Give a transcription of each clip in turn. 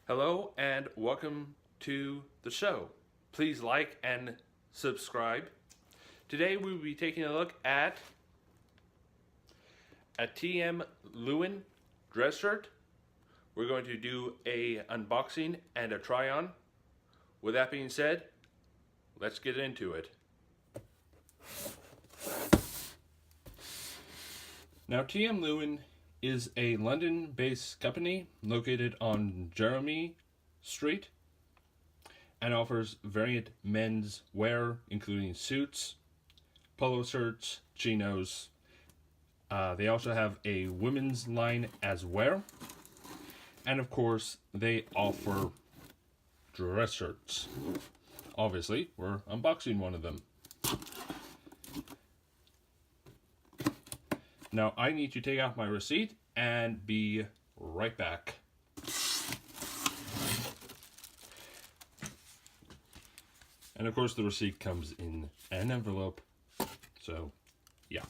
Hello and welcome to the show. Please like and subscribe. Today we will be taking a look at a TM Lewin dress shirt. We're going to do a unboxing and a try on. With that being said, let's get into it. Now TM Lewin is a London-based company located on Jeremy Street and offers variant men's wear, including suits, polo shirts, chinos. They also have a women's line as well. And of course, they offer dress shirts. Obviously, we're unboxing one of them. Now, I need to take out my receipt and be right back. And of course, the receipt comes in an envelope. So, yeah.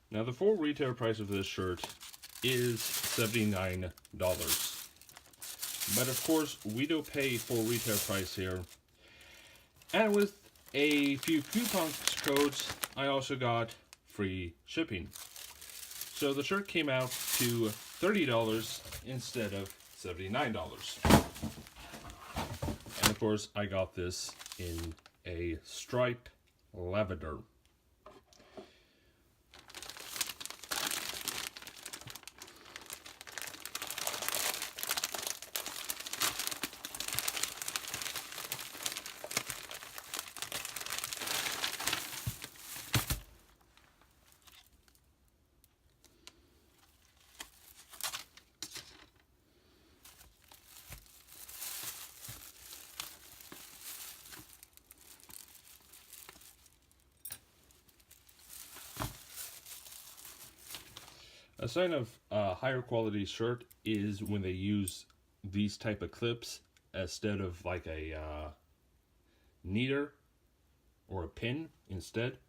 Now, the full retail price of this shirt is $79. But of course, we don't pay full retail price here. And with a few coupon codes, I also got free shipping. So the shirt came out to $30 instead of $79. And of course, I got this in a striped lavender. A sign of a higher quality shirt is when they use these type of clips instead of like a kneader or a pin instead.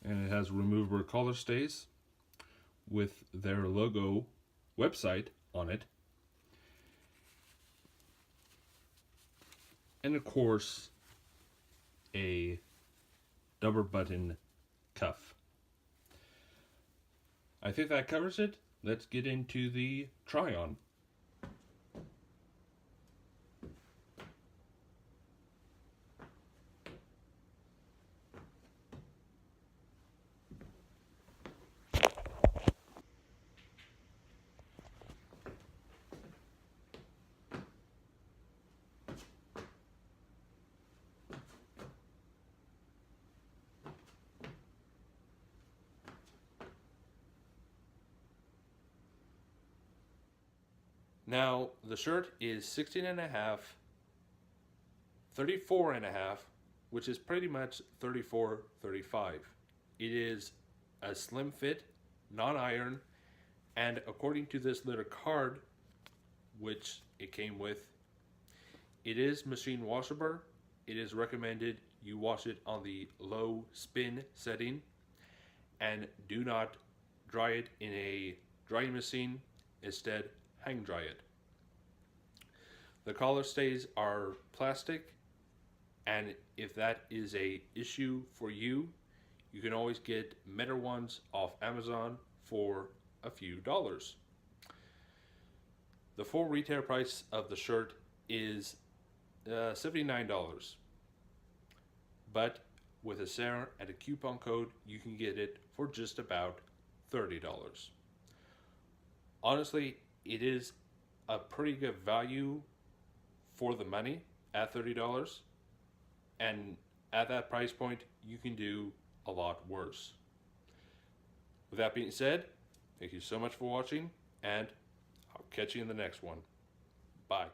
And it has removable collar stays with their logo website on it. And of course, a double button cuff. I think that covers it. Let's get into the try on. Now, the shirt is 16.5, 34.5, which is pretty much 34, 35. It is a slim fit, non-iron, and according to this little card, which it came with, it is machine washable. It is recommended you wash it on the low spin setting and do not dry it in a drying machine. Instead, hang dry it. The collar stays are plastic, and if that is a issue for you, you can always get metal ones off Amazon for a few dollars. The full retail price of the shirt is $79, but with a sale and a coupon code, you can get it for just about $30. Honestly, it is a pretty good value for the money at $30, and at that price point, you can do a lot worse. With that being said, thank you so much for watching, and I'll catch you in the next one. Bye.